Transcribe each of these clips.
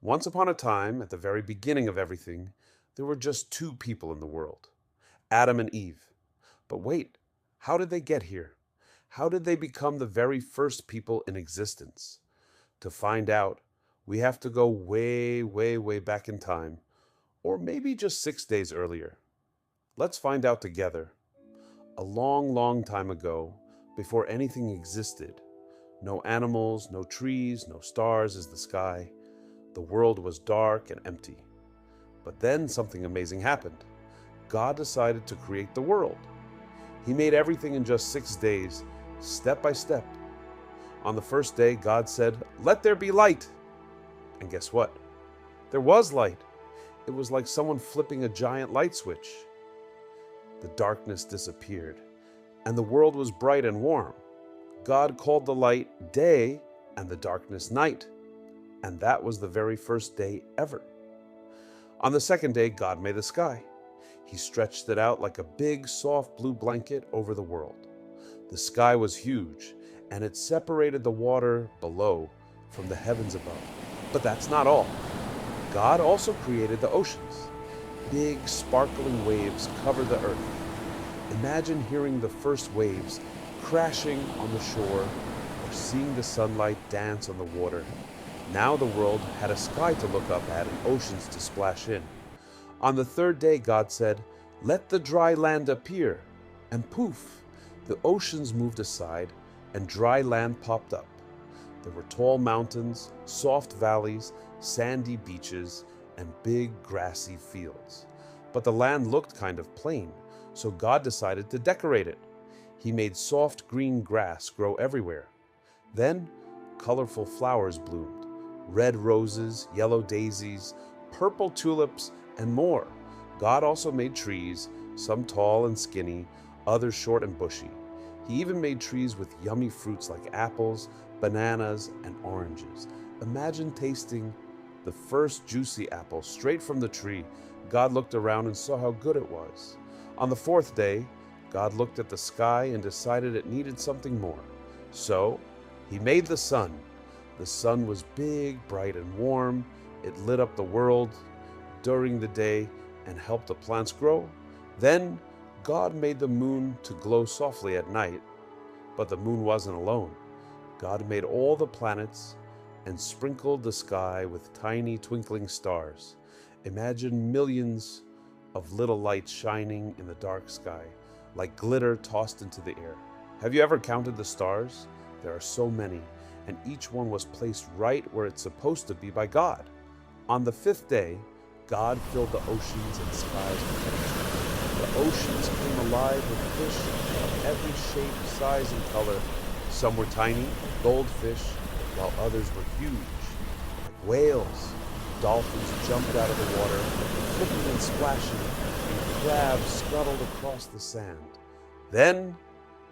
Once upon a time, at the very beginning of everything, there were just two people in the world, Adam and Eve. But wait, how did they get here? How did they become the very first people in existence? To find out, we have to go way, way, way back in time, or maybe just 6 days earlier. Let's find out together. A long, long time ago, before anything existed, no animals, no trees, no stars as the sky, the world was dark and empty. But then something amazing happened. God decided to create the world. He made everything in just 6 days, step by step. On the first day, God said, "Let there be light." And guess what? There was light. It was like someone flipping a giant light switch. The darkness disappeared, and the world was bright and warm. God called the light day and the darkness night. And that was the very first day ever. On the second day, God made the sky. He stretched it out like a big, soft blue blanket over the world. The sky was huge, and it separated the water below from the heavens above. But that's not all. God also created the oceans. Big, sparkling waves cover the earth. Imagine hearing the first waves crashing on the shore or seeing the sunlight dance on the water. Now the world had a sky to look up at and oceans to splash in. On the third day, God said, "Let the dry land appear." And poof, the oceans moved aside and dry land popped up. There were tall mountains, soft valleys, sandy beaches, and big grassy fields. But the land looked kind of plain, so God decided to decorate it. He made soft green grass grow everywhere. Then colorful flowers bloomed. Red roses, yellow daisies, purple tulips, and more. God also made trees, some tall and skinny, others short and bushy. He even made trees with yummy fruits like apples, bananas, and oranges. Imagine tasting the first juicy apple straight from the tree. God looked around and saw how good it was. On the fourth day, God looked at the sky and decided it needed something more. So, He made the sun. The sun was big, bright, and warm. It lit up the world during the day and helped the plants grow. Then God made the moon to glow softly at night. But the moon wasn't alone. God made all the planets and sprinkled the sky with tiny twinkling stars. Imagine millions of little lights shining in the dark sky, like glitter tossed into the air. Have you ever counted the stars? There are so many, and each one was placed right where it's supposed to be by God. On the fifth day, God filled the oceans and skies with fish. The oceans came alive with fish of every shape, size, and color. Some were tiny, goldfish, while others were huge, like whales. Dolphins jumped out of the water, flipping and splashing, and crabs scuttled across the sand. Then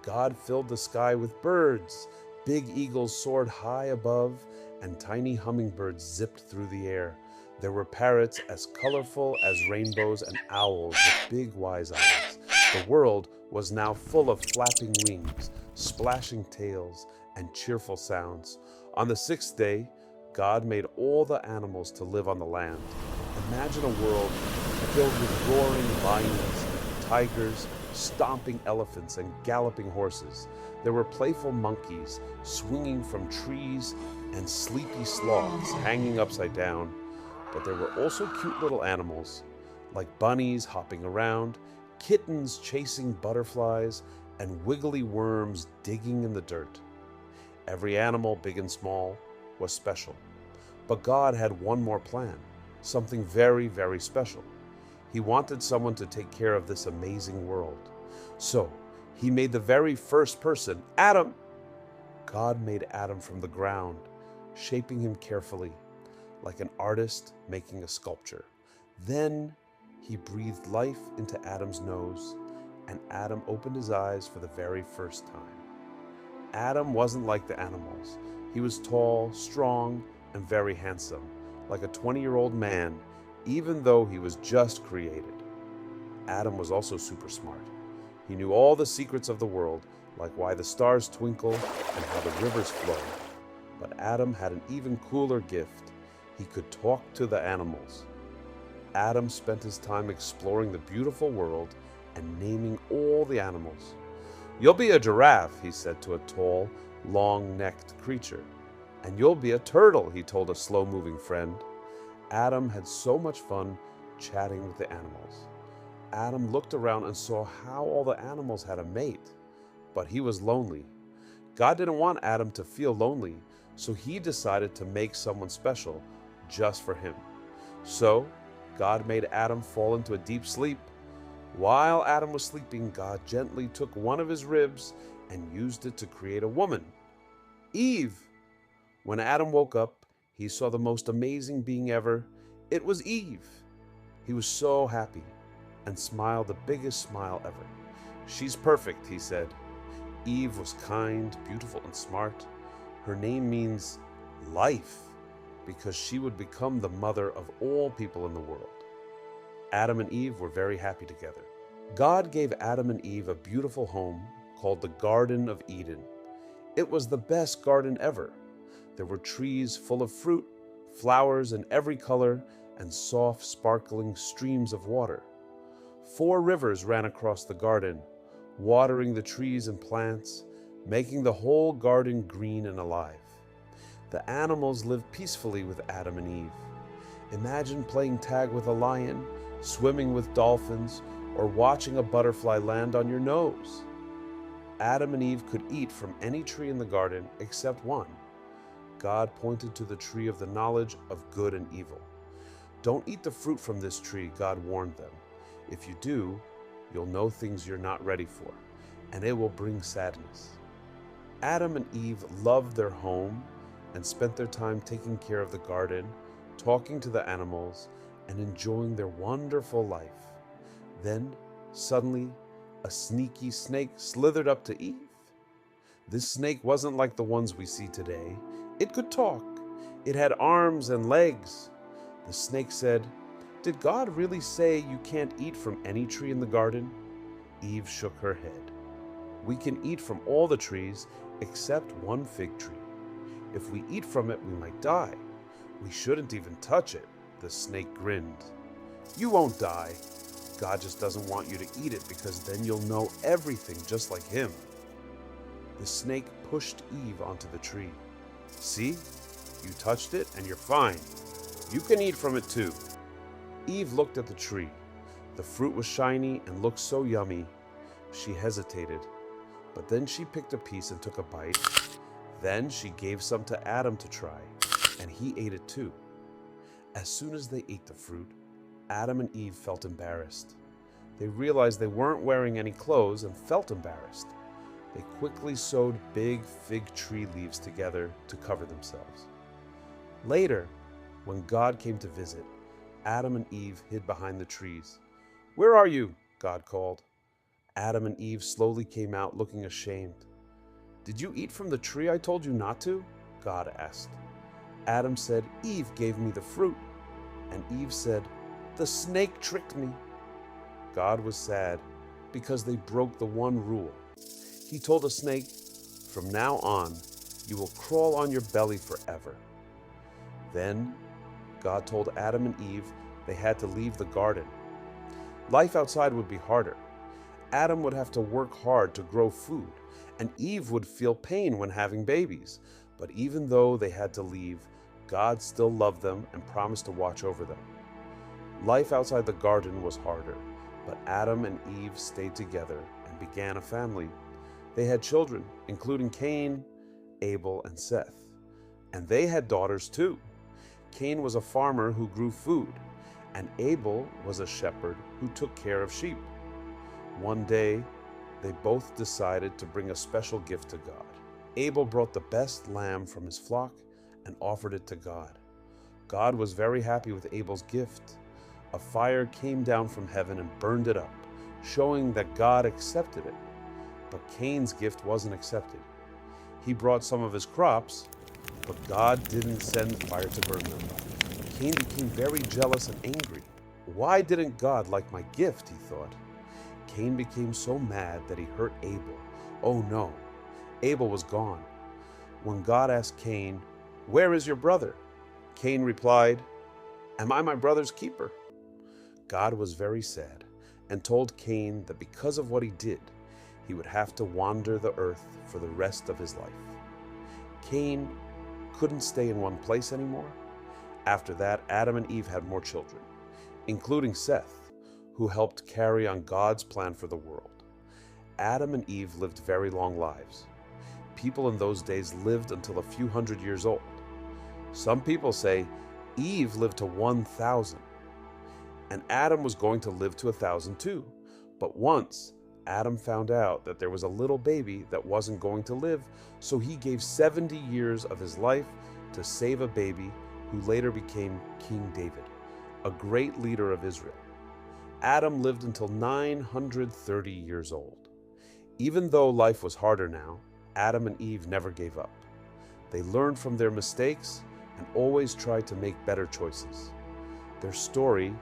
God filled the sky with birds. Big eagles soared high above, and tiny hummingbirds zipped through the air. There were parrots as colorful as rainbows and owls with big wise eyes. The world was now full of flapping wings, splashing tails, and cheerful sounds. On the sixth day, God made all the animals to live on the land. Imagine a world filled with roaring lions, tigers, stomping elephants, and galloping horses. There were playful monkeys swinging from trees and sleepy sloths hanging upside down. But there were also cute little animals, like bunnies hopping around, kittens chasing butterflies, and wiggly worms digging in the dirt. Every animal, big and small, was special. But God had one more plan, something very, very special. He wanted someone to take care of this amazing world. So, He made the very first person, Adam. God made Adam from the ground, shaping him carefully, like an artist making a sculpture. Then He breathed life into Adam's nose, and Adam opened his eyes for the very first time. Adam wasn't like the animals. He was tall, strong, and very handsome, like a 20-year-old man, even though he was just created. Adam was also super smart. He knew all the secrets of the world, like why the stars twinkle and how the rivers flow. But Adam had an even cooler gift. He could talk to the animals. Adam spent his time exploring the beautiful world and naming all the animals. "You'll be a giraffe," he said to a tall, long-necked creature. "And you'll be a turtle," he told a slow-moving friend. Adam had so much fun chatting with the animals. Adam looked around and saw how all the animals had a mate, but he was lonely. God didn't want Adam to feel lonely, so he decided to make someone special just for him. So, God made Adam fall into a deep sleep. While Adam was sleeping, God gently took one of his ribs and used it to create a woman, Eve. When Adam woke up, he saw the most amazing being ever. It was Eve. He was so happy and smiled the biggest smile ever. "She's perfect," he said. Eve was kind, beautiful, and smart. Her name means life, because she would become the mother of all people in the world. Adam and Eve were very happy together. God gave Adam and Eve a beautiful home called the Garden of Eden. It was the best garden ever. There were trees full of fruit, flowers in every color, and soft, sparkling streams of water. 4 rivers ran across the garden, watering the trees and plants, making the whole garden green and alive. The animals lived peacefully with Adam and Eve. Imagine playing tag with a lion, swimming with dolphins, or watching a butterfly land on your nose. Adam and Eve could eat from any tree in the garden except one. God pointed to the tree of the knowledge of good and evil. "Don't eat the fruit from this tree," God warned them. "If you do, you'll know things you're not ready for, and it will bring sadness." Adam and Eve loved their home and spent their time taking care of the garden, talking to the animals, and enjoying their wonderful life. Then, suddenly, a sneaky snake slithered up to Eve. This snake wasn't like the ones we see today. It could talk. It had arms and legs. The snake said, "Did God really say you can't eat from any tree in the garden?" Eve shook her head. "We can eat from all the trees except one fig tree. If we eat from it, we might die. We shouldn't even touch it." The snake grinned. "You won't die. God just doesn't want you to eat it because then you'll know everything just like him." The snake pushed Eve onto the tree. "See? You touched it and you're fine. You can eat from it too." Eve looked at the tree. The fruit was shiny and looked so yummy. She hesitated, but then she picked a piece and took a bite. Then she gave some to Adam to try, and he ate it too. As soon as they ate the fruit, Adam and Eve felt embarrassed. They realized they weren't wearing any clothes and felt embarrassed. They quickly sewed big fig tree leaves together to cover themselves. Later, when God came to visit, Adam and Eve hid behind the trees. "Where are you?" God called. Adam and Eve slowly came out looking ashamed. "Did you eat from the tree I told you not to?" God asked. Adam said, "Eve gave me the fruit." And Eve said, "The snake tricked me." God was sad because they broke the one rule. He told the snake, "From now on, you will crawl on your belly forever." Then God told Adam and Eve they had to leave the garden. Life outside would be harder. Adam would have to work hard to grow food, and Eve would feel pain when having babies. But even though they had to leave, God still loved them and promised to watch over them. Life outside the garden was harder, but Adam and Eve stayed together and began a family. They had children, including Cain, Abel, and Seth. And they had daughters too. Cain was a farmer who grew food, and Abel was a shepherd who took care of sheep. One day, they both decided to bring a special gift to God. Abel brought the best lamb from his flock and offered it to God. God was very happy with Abel's gift. A fire came down from heaven and burned it up, showing that God accepted it. But Cain's gift wasn't accepted. He brought some of his crops, but God didn't send fire to burn them. Cain became very jealous and angry. "Why didn't God like my gift?" he thought. Cain became so mad that he hurt Abel. Oh no, Abel was gone. When God asked Cain, "Where is your brother?" Cain replied, "Am I my brother's keeper?" God was very sad and told Cain that because of what he did, he would have to wander the earth for the rest of his life. Cain couldn't stay in one place anymore. After that, Adam and Eve had more children, including Seth, who helped carry on God's plan for the world. Adam and Eve lived very long lives. People in those days lived until a few hundred years old. Some people say Eve lived to 1,000, and Adam was going to live to 1,000 too. But once Adam found out that there was a little baby that wasn't going to live, so he gave 70 years of his life to save a baby who later became King David, a great leader of Israel. Adam lived until 930 years old. Even though life was harder now, Adam and Eve never gave up. They learned from their mistakes and always tried to make better choices. Their story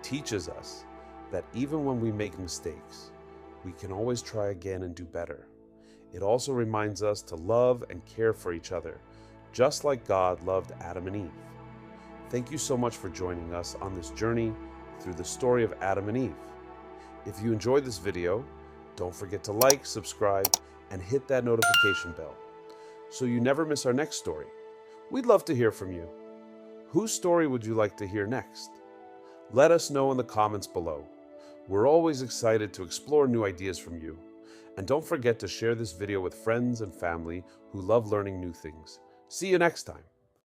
teaches us that even when we make mistakes, we can always try again and do better. It also reminds us to love and care for each other, just like God loved Adam and Eve. Thank you so much for joining us on this journey through the story of Adam and Eve. If you enjoyed this video, don't forget to like, subscribe, and hit that notification bell so you never miss our next story. We'd love to hear from you. Whose story would you like to hear next? Let us know in the comments below. We're always excited to explore new ideas from you. And don't forget to share this video with friends and family who love learning new things. See you next time.